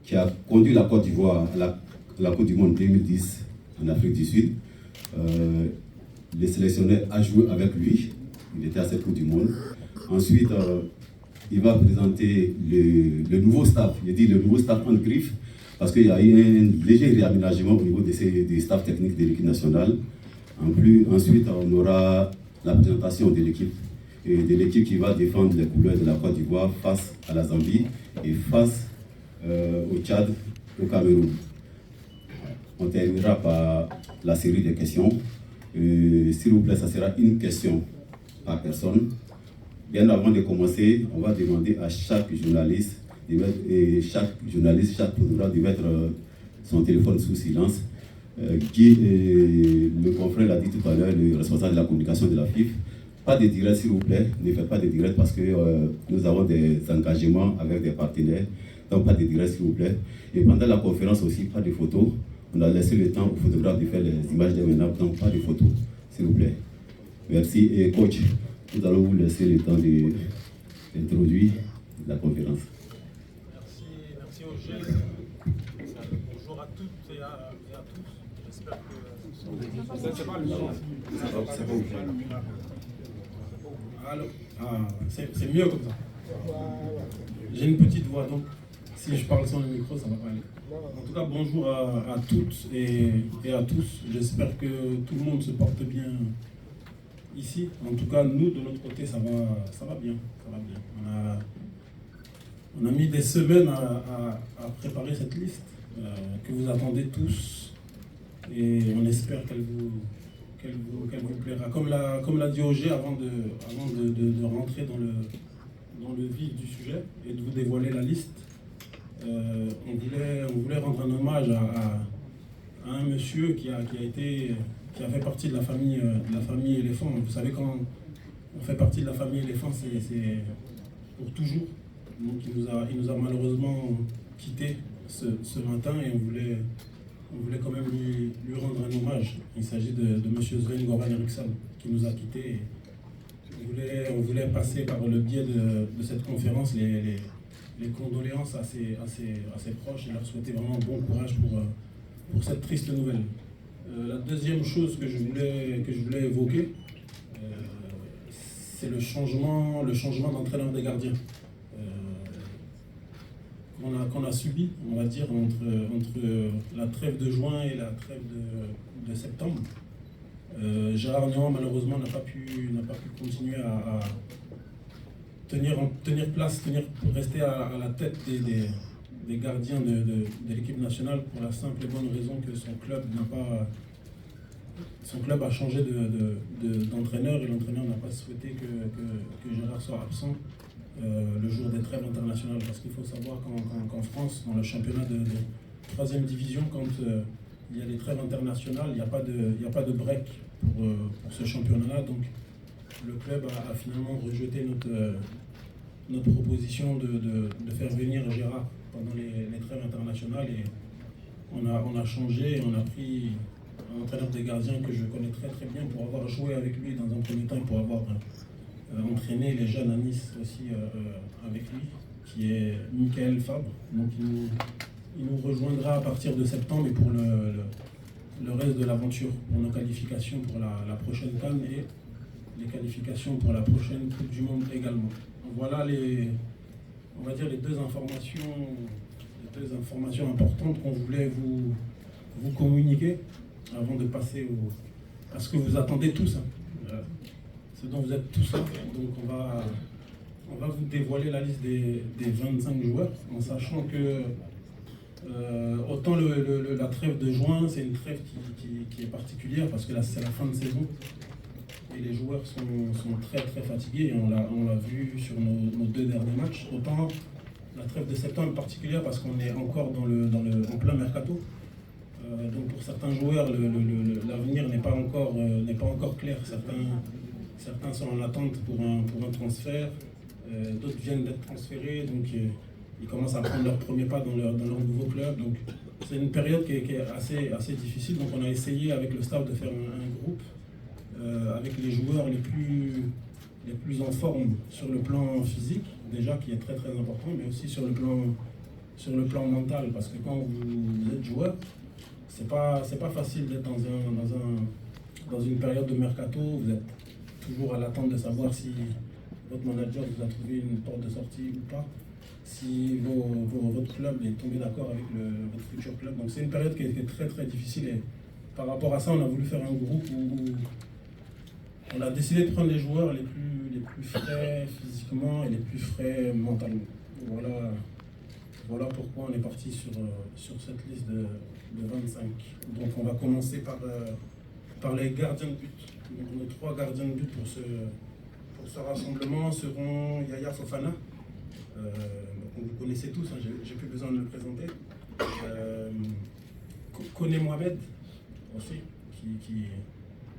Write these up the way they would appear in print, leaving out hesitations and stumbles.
qui a conduit la Côte d'Ivoire à la Coupe du Monde 2010 en Afrique du Sud. Le sélectionneur a joué avec lui, il était à cette Coupe du Monde. Ensuite, il va présenter le nouveau staff, il dit le nouveau staff en griffe, parce qu'il y a eu un léger réaménagement au niveau des staffs techniques de l'équipe nationale. Ensuite, on aura la présentation de l'équipe qui va défendre les couleurs de la Côte d'Ivoire face à la Zambie et face au Tchad, au Cameroun. On terminera par la série de questions. S'il vous plaît, ça sera une question par personne. Bien avant de commencer, on va demander à chaque journaliste, chaque photographe de mettre son téléphone sous silence. Le confrère l'a dit tout à l'heure, le responsable de la communication de la FIF. Pas de direct, s'il vous plaît. Ne faites pas de direct parce que nous avons des engagements avec des partenaires. Donc, pas de direct, s'il vous plaît. Et pendant la conférence aussi, pas de photos. On a laissé le temps aux photographes de faire les images des menaces, donc pas de photos, s'il vous plaît. Merci. Et coach, nous allons vous laisser le temps d'introduire la conférence. Merci Ogé. Bonjour à toutes et à tous. J'espère que c'est pas le moment. C'est mieux comme ça. J'ai une petite voix, donc si je parle sans le micro, ça va pas aller. En tout cas, bonjour à toutes et à tous. J'espère que tout le monde se porte bien ici. En tout cas, nous, de notre côté, ça va bien. On a mis des semaines à préparer cette liste que vous attendez tous. Et on espère qu'elle vous plaira. Comme l'a dit Ogé, avant de rentrer dans le vif du sujet et de vous dévoiler la liste, on voulait rendre un hommage à un monsieur qui a fait partie de la famille éléphant. Vous savez, quand on fait partie de la famille éléphant, c'est pour toujours. Donc il nous a malheureusement quittés ce matin et on voulait quand même lui rendre un hommage. Il s'agit de monsieur Sven-Goran Eriksson qui nous a quittés. On voulait passer par le biais de cette conférence les condoléances à ses proches et leur souhaiter vraiment bon courage pour cette triste nouvelle. La deuxième chose que je voulais évoquer, c'est le changement d'entraîneur des gardiens qu'on a subi, on va dire, entre la trêve de juin et la trêve de septembre. Gérard Niang, malheureusement, n'a pas pu continuer à tenir place, rester à la tête des gardiens de l'équipe nationale pour la simple et bonne raison que son club a changé d'entraîneur et l'entraîneur n'a pas souhaité que Gérard soit absent le jour des trêves internationales, parce qu'il faut savoir qu'en France, dans le championnat de 3e division, quand il y a des trêves internationales, il n'y a pas de break pour ce championnat-là. Donc le club a finalement rejeté notre proposition de faire venir Gérard pendant les trêves internationales et on a changé et on a pris un entraîneur des gardiens que je connais très très bien pour avoir joué avec lui dans un premier temps et pour avoir entraîné les jeunes à Nice aussi avec lui, qui est Michael Fabre. Donc il nous rejoindra à partir de septembre et pour le reste de l'aventure, pour nos qualifications pour la prochaine CAN et les qualifications pour la prochaine Coupe du Monde également. Donc voilà les deux informations importantes qu'on voulait vous communiquer avant de passer à ce que vous attendez tous. Ce dont vous êtes tous là. Donc on va vous dévoiler la liste des 25 joueurs, en sachant que autant la trêve de juin, c'est une trêve qui est particulière parce que là c'est la fin de saison et les joueurs sont très très fatigués et on l'a vu sur nos 2 derniers matchs. Autant la trêve de septembre est particulière parce qu'on est encore en plein mercato. Donc pour certains joueurs, l'avenir n'est pas encore clair. Certains sont en attente pour un transfert, d'autres viennent d'être transférés, donc ils commencent à prendre leur premier pas dans leur nouveau club. Donc c'est une période qui est assez difficile. Donc on a essayé avec le staff de faire un groupe avec les joueurs les plus en forme sur le plan physique, déjà qui est très très important, mais aussi sur le plan sur le plan mental, parce que quand vous êtes joueur, c'est pas facile d'être dans une période de mercato. Vous êtes toujours à l'attente de savoir si votre manager vous a trouvé une porte de sortie ou pas, si votre club est tombé d'accord avec votre futur club. Donc c'est une période qui est très très difficile, et par rapport à ça, on a voulu faire un groupe où on a décidé de prendre les joueurs les plus frais physiquement et les plus frais mentalement. Voilà pourquoi on est parti sur cette liste de 25. Donc on va commencer par les gardiens de but. Donc on a 3 gardiens de but pour ce rassemblement seront Yaya Fofana. Vous connaissez tous, hein, j'ai plus besoin de le présenter. Koné Mohamed aussi, qui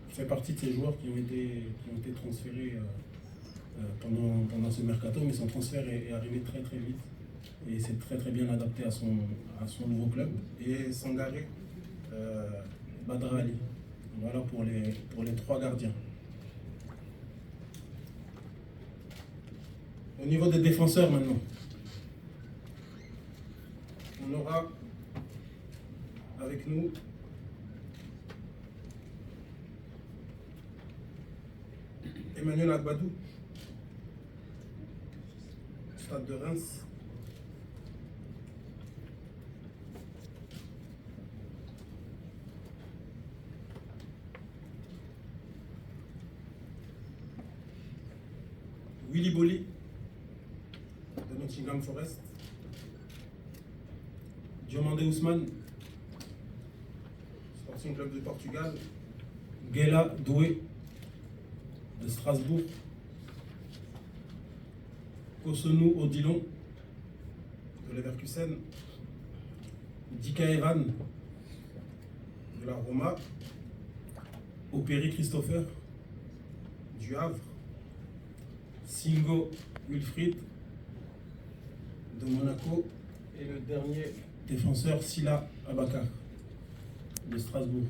fait partie de ces joueurs qui ont été transférés pendant ce mercato, mais son transfert est arrivé très très vite et c'est très très bien adapté à son nouveau club. Et Sangaré Badra Ali. Voilà pour les 3 gardiens. Au niveau des défenseurs maintenant, on aura avec nous Emmanuel Agbadou, Stade de Reims. Willy Bolly de Nottingham Forest. Diomandé Ousmane, Sporting Club de Portugal. Guela Doué de Strasbourg. Kosonou Odilon de Leverkusen. Dika Evan de la Roma. Opéry Christopher du Havre. Singo Wilfried de Monaco. Et le dernier défenseur, Sila Abakar de Strasbourg.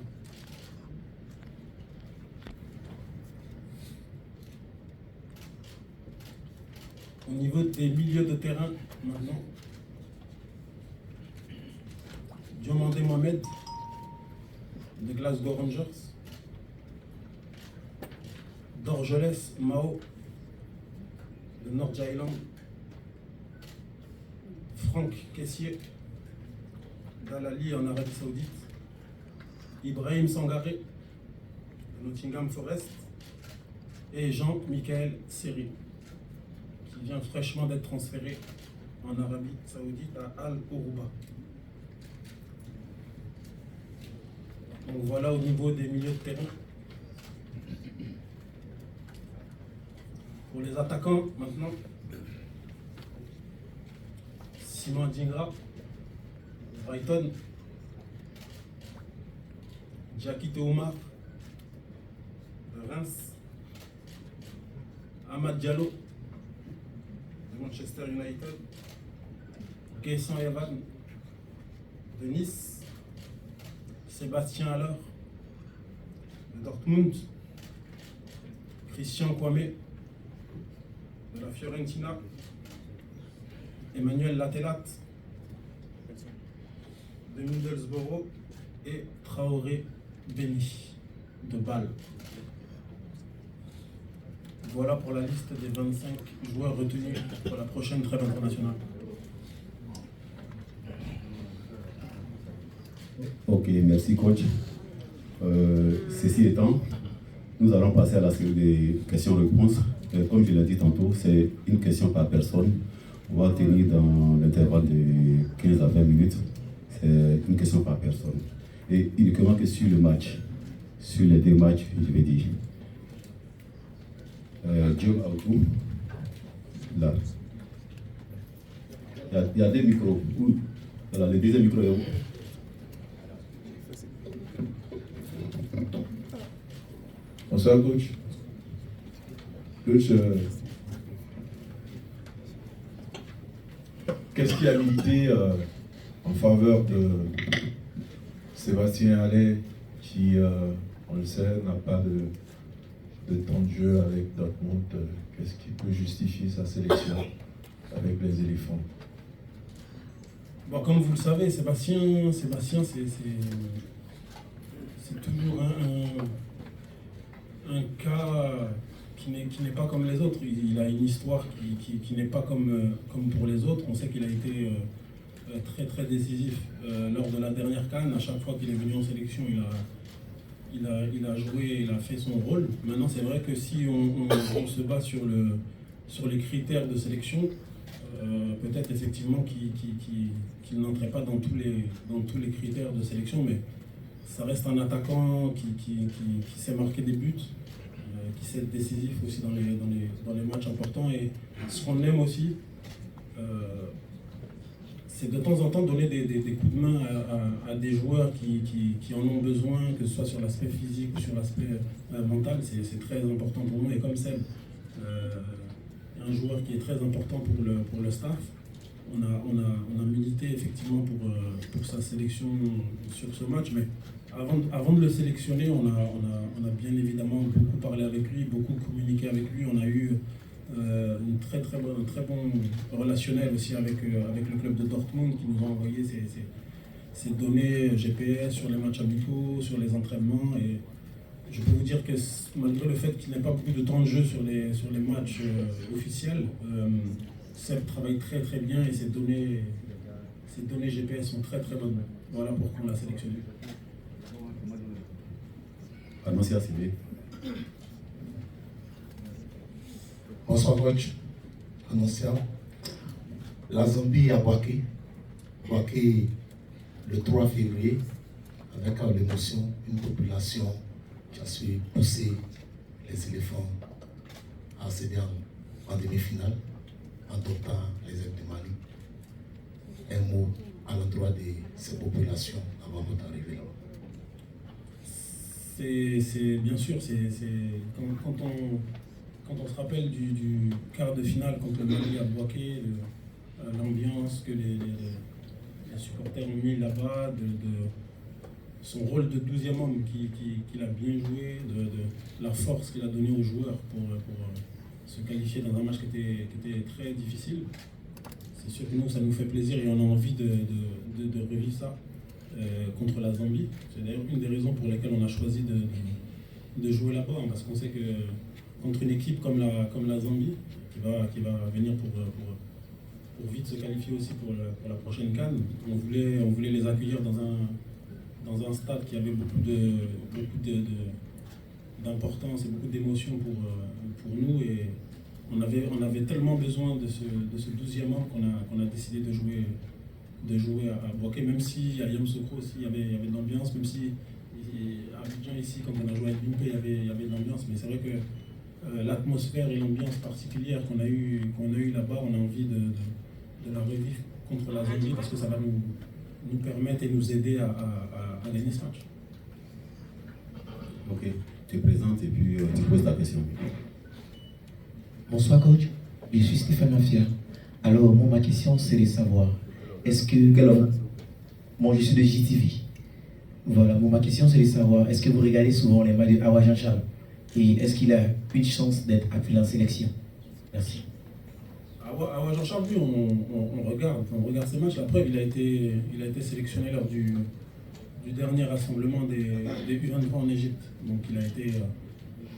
Au niveau des milieux de terrain, maintenant, Diomandé Mohamed de Glasgow Rangers. Dorgelès Mao de North Island. Franck Kessier d'Al-Ali en Arabie Saoudite. Ibrahim Sangaré de Nottingham Forest. Et Jean-Michael Seri, qui vient fraîchement d'être transféré en Arabie Saoudite à Al-Orouba. Donc voilà au niveau des milieux de terrain. Pour les attaquants maintenant, Simon Dingra, Brighton. Jackie Teoumar de Reims. Amad Diallo de Manchester United. Gaëtan Evan de Nice. Sébastien Haller de Dortmund. Christian Kwame de la Fiorentina. Emmanuel Latelat de Middlesbrough et Traoré Béni de Bâle. Voilà pour la liste des 25 joueurs retenus pour la prochaine trêve internationale. Ok, merci coach. Ceci étant, nous allons passer à la série des questions-réponses. Comme je l'ai dit tantôt, c'est une question par personne. On va tenir dans l'intervalle de 15 à 20 minutes. C'est une question par personne. Et uniquement que sur le match, sur les 2 matchs, je vais dire. Diom Aoutou, là. Il y a 2 micros. Voilà, le deuxième micro est où? Bonsoir coach. Coach, qu'est-ce qui a milité en faveur de Sébastien Haller qui, on le sait, n'a pas de temps de jeu avec Dortmund? Qu'est-ce qui peut justifier sa sélection avec les éléphants? Bon, comme vous le savez, Sébastien c'est toujours un cas qui n'est pas comme les autres. Il a une histoire qui n'est pas comme pour les autres. On sait qu'il a été très très décisif lors de la dernière CAN. À chaque fois qu'il est venu en sélection, il a joué, il a fait son rôle. Maintenant, c'est vrai que si on se base sur les critères de sélection, peut-être effectivement qu'il n'entrait pas dans tous les critères de sélection, mais ça reste un attaquant qui sait marquer des buts, qui sait être décisif aussi dans les matchs importants. Et ce qu'on aime aussi, c'est de temps en temps donner des coups de main à des joueurs qui en ont besoin, que ce soit sur l'aspect physique ou sur l'aspect mental. C'est très important pour nous. Et comme c'est un joueur qui est très important pour le staff, on a milité effectivement pour sa sélection sur ce match. Mais avant de le sélectionner, on a bien évidemment beaucoup parlé avec lui, beaucoup communiqué avec lui. On a eu un très bon relationnel aussi avec le club de Dortmund qui nous a envoyé ces données GPS sur les matchs amicaux, sur les entraînements. Et je peux vous dire que malgré le fait qu'il n'ait pas beaucoup de temps de jeu sur les matchs officiels, Seb travaille très très bien et ces données GPS sont très très bonnes. Voilà pourquoi on l'a sélectionné. Annoncia, c'est bien. Bonsoir coach, Annoncia. La Zambie à Boaké le 3 février, avec l'émotion, une population qui a su pousser les éléphants à accéder en demi-finale, en adoptant les aides de Mali. Un mot à l'endroit de ces populations avant votre arrivée là. C'est bien sûr, quand on se rappelle du quart de finale contre le Mali à Boaké, l'ambiance que les supporters ont mis là-bas, de son rôle de 12e homme qu'il a bien joué, de la force qu'il a donnée aux joueurs pour se qualifier dans un match qui était très difficile. C'est sûr que nous, ça nous fait plaisir et on a envie de revivre ça contre la Zambie. C'est d'ailleurs une des raisons pour lesquelles on a choisi de jouer là-bas, hein, parce qu'on sait que contre une équipe comme la Zambie, qui va venir pour vite se qualifier aussi pour la prochaine CAN, on voulait les accueillir dans un stade qui avait beaucoup d'importance et beaucoup d'émotions pour nous. Et on avait tellement besoin de ce 12e homme qu'on a décidé de jouer à Boaké, même si à Yamoussoukro aussi il y avait de l'ambiance, même si à Abidjan ici, quand on a joué avec Bimpe, il y avait de l'ambiance. Mais c'est vrai que l'atmosphère et l'ambiance particulière qu'on a eu là-bas, on a envie de la revivre contre la Zambie parce que ça va nous permettre et nous aider à gagner ce match. Ok, tu te présentes et puis tu poses ta question. Bonsoir coach, je suis Stéphane Afia. Alors ma question c'est de savoir, est-ce que... Moi je suis de JTV. Voilà, ma question c'est de savoir, est-ce que vous regardez souvent les matchs de Awa Jean-Charles? Et est-ce qu'il a une chance d'être appelé en sélection? Merci. Awa Jean-Charles, oui, on regarde ces matchs. La preuve, il a été sélectionné lors du dernier rassemblement des U23 en Égypte. Donc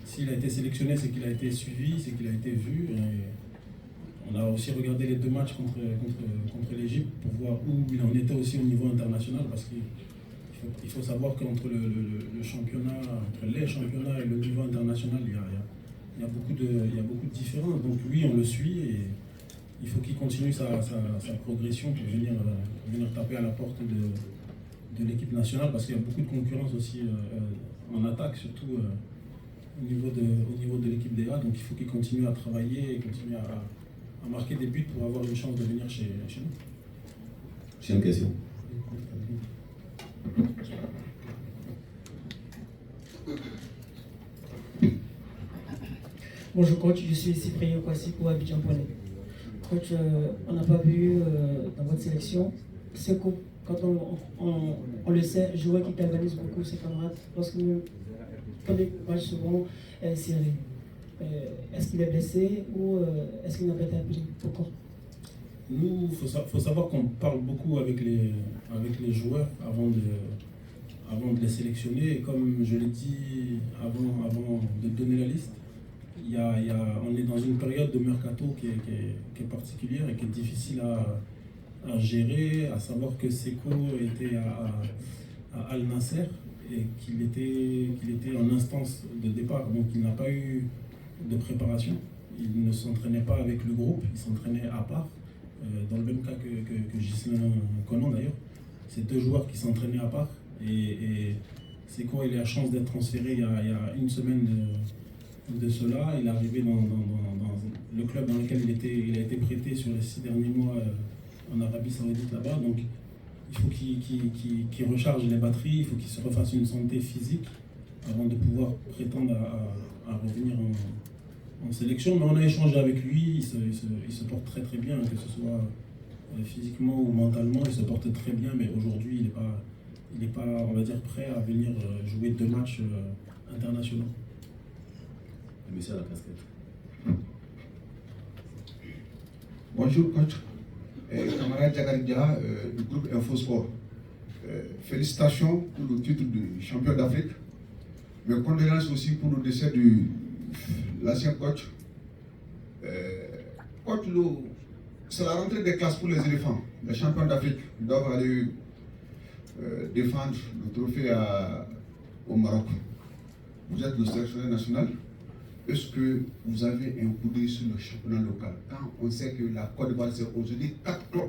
s'il a été sélectionné, c'est qu'il a été suivi, c'est qu'il a été vu. Et on a aussi regardé les deux matchs contre l'Égypte pour voir où il en était aussi au niveau international, parce qu'il faut savoir qu'entre le championnat, entre les championnats et le niveau international, il y a beaucoup de différences. Donc oui, on le suit et il faut qu'il continue sa progression pour venir taper à la porte de l'équipe nationale, parce qu'il y a beaucoup de concurrence aussi en attaque, surtout au niveau de l'équipe des A. Donc il faut qu'il continue à travailler et continue à marquer des buts pour avoir une chance de venir chez nous. J'ai une question. Bonjour coach, je suis Cyprien Kwasi pour Abidjan.net. Coach, on n'a pas vu dans votre sélection, c'est que quand on le sait, joueur qui galvanise beaucoup ses camarades lorsque les matchs souvent serrés. Est-ce qu'il est blessé ou est-ce qu'il n'a pas été appelé? Pourquoi? Nous, faut savoir qu'on parle beaucoup avec les joueurs avant de les sélectionner. Et comme je l'ai dit avant de donner la liste, on est dans une période de mercato qui est particulière et qui est difficile à gérer, à savoir que Seko était à Al Nasser et qu'il était en instance de départ, donc il n'a pas eu de préparation. Il ne s'entraînait pas avec le groupe, il s'entraînait à part, dans le même cas que Ghislain Conan d'ailleurs. C'est deux joueurs qui s'entraînaient à part et Seko, il a la chance d'être transféré il y a une semaine de cela. Il est arrivé dans le club dans lequel il a été prêté sur les 6 derniers mois en Arabie Saoudite là-bas. Donc il faut qu'il recharge les batteries, il faut qu'il se refasse une santé physique avant de pouvoir prétendre à revenir en sélection. Mais on a échangé avec lui, il se porte très très bien, que ce soit physiquement ou mentalement, il se porte très bien, mais aujourd'hui il n'est pas, on va dire, prêt à venir jouer 2 matchs internationaux. Monsieur à la casquette. Bonjour coach, camarade Jagaria du groupe InfoSport. Félicitations pour le titre de champion d'Afrique. Mes condoléances aussi pour le décès de l'ancien coach. Coach, c'est la rentrée des classes pour les éléphants. Les champions d'Afrique doivent aller défendre le trophée au Maroc. Vous êtes le sélectionneur national. Est-ce que vous avez un coup d'œil sur le championnat local? Quand on sait que la Côte d'Ivoire, c'est aujourd'hui 4 clubs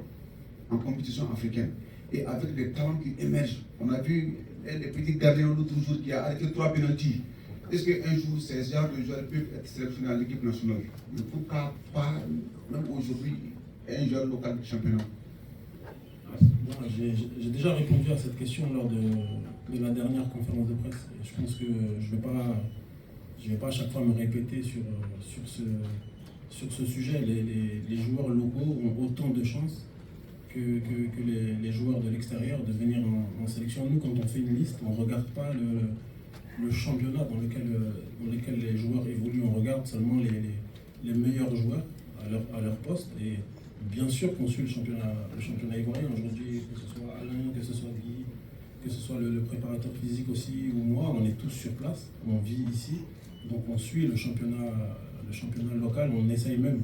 en compétition africaine. Et avec des talents qui émergent. On a vu les petits gardiens l'autre jour qui a arrêté 3 pénaltys. Est-ce qu'un jour, ces genres de joueurs peuvent être sélectionnés à l'équipe nationale? Mais pourquoi pas, même aujourd'hui, un joueur local du championnat? J'ai déjà répondu à cette question lors de la dernière conférence de presse. Et je pense que je ne vais pas à chaque fois me répéter sur ce sujet. Les joueurs locaux ont autant de chances que les joueurs de l'extérieur de venir en sélection. Nous, quand on fait une liste, on ne regarde pas le championnat dans lequel les joueurs évoluent. On regarde seulement les meilleurs joueurs à leur poste. Et bien sûr qu'on suit le championnat ivoirien aujourd'hui, que ce soit Alain, que ce soit Guy, que ce soit le préparateur physique aussi, ou moi, on est tous sur place, on vit ici. Donc on suit le championnat local, on essaye même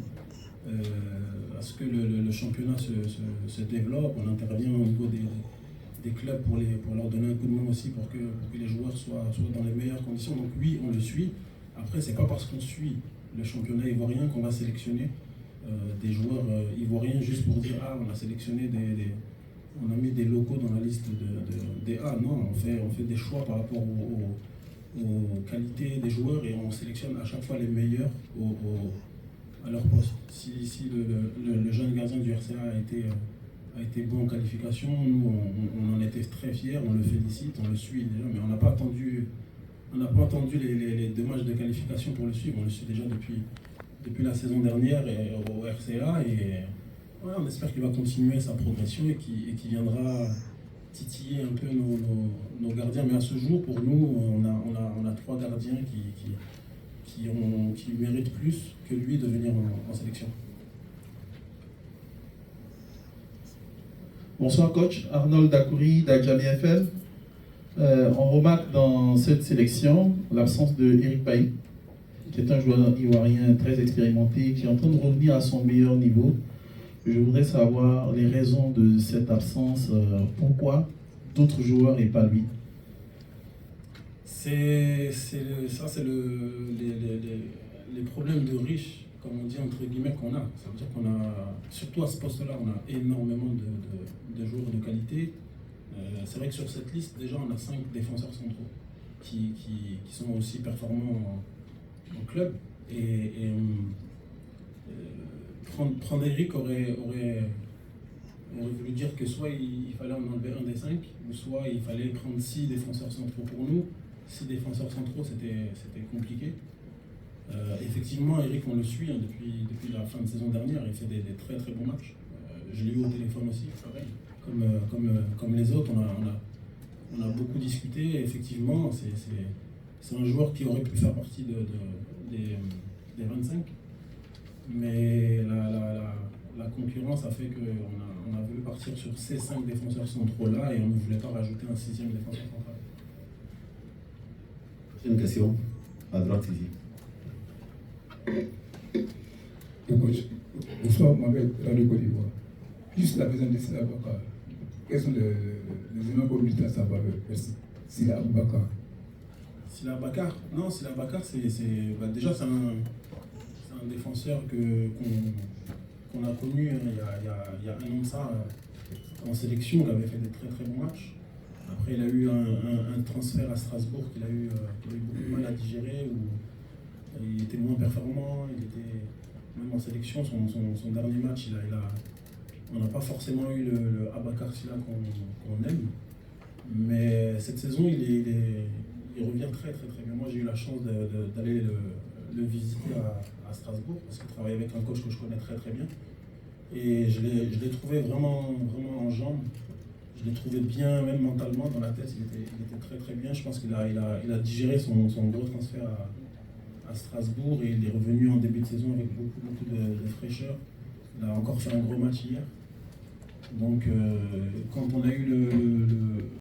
à ce que le championnat se développe, on intervient au niveau des clubs pour leur donner un coup de main aussi pour que les joueurs soient dans les meilleures conditions. Donc oui, on le suit. Après, c'est pas parce qu'on suit le championnat ivoirien qu'on va sélectionner des joueurs ivoiriens juste pour dire ah on a sélectionné on a mis des locaux dans la liste des A. Non, on fait des choix par rapport aux qualités des joueurs et on sélectionne à chaque fois les meilleurs à leur poste. Si le jeune gardien du RCA a été bon en qualification, nous on en était très fiers, on le félicite, on le suit déjà, mais on n'a pas attendu les 2 matchs de qualification pour le suivre, on le suit déjà depuis la saison dernière au RCA et ouais, on espère qu'il va continuer sa progression et qu'il viendra titiller un peu nos gardiens. Mais à ce jour, pour nous, on a 3 gardiens qui méritent plus que lui de venir en sélection. Bonsoir coach, Arnold Dakouri d'Adjami FM. On remarque dans cette sélection l'absence de Eric Bailly, qui est un joueur ivoirien très expérimenté, qui est en train de revenir à son meilleur niveau. Je voudrais savoir les raisons de cette absence, pourquoi d'autres joueurs et pas lui. C'est les problèmes de riches, comme on dit entre guillemets, qu'on a. Ça veut dire qu'on a, surtout à ce poste-là, on a énormément de joueurs de qualité. C'est vrai que sur cette liste, déjà, on a 5 défenseurs centraux qui sont aussi performants en club. Et prendre Eric aurait voulu dire que soit il fallait en enlever un des 5, ou soit il fallait prendre 6 défenseurs centraux. Pour nous, 6 défenseurs centraux, c'était compliqué. Effectivement, Eric, on le suit depuis la fin de saison dernière, il fait des très très bons matchs. Je l'ai eu au téléphone aussi, pareil. Comme les autres, on a beaucoup discuté. Et effectivement, c'est un joueur qui aurait pu faire partie des 25. Mais la concurrence a fait qu'on a voulu partir sur ces 5 défenseurs centraux-là et on ne voulait pas rajouter un 6e défenseur central. Une question à droite ici. Coach, bonsoir, Mohamed, Radio Côte d'Ivoire. Juste la présence de Sila Bakar. Quels sont les éléments pour lutter à sa faveur? Merci. Sila Bakar. Sila Bakar, non, Sila Bakar, déjà c'est un défenseur qu'on a connu il y a un an de ça en sélection. Il avait fait des très très bons matchs. Après, il a eu un transfert à Strasbourg qu'il a eu beaucoup de mal à digérer, où il était moins performant, il était même en sélection, son dernier match, on n'a pas forcément eu le Abakar Sila qu'on aime. Mais cette saison, il revient très très très bien. Moi, j'ai eu la chance d'aller le visiter à Strasbourg, parce qu'il travaille avec un coach que je connais très très bien. Et je l'ai trouvé vraiment, vraiment en jambes. Je l'ai trouvé bien, même mentalement, dans la tête, il était très très bien. Je pense qu'il a digéré son gros transfert à Strasbourg et il est revenu en début de saison avec beaucoup de fraîcheur. Il a encore fait un gros match hier. Donc, quand on a eu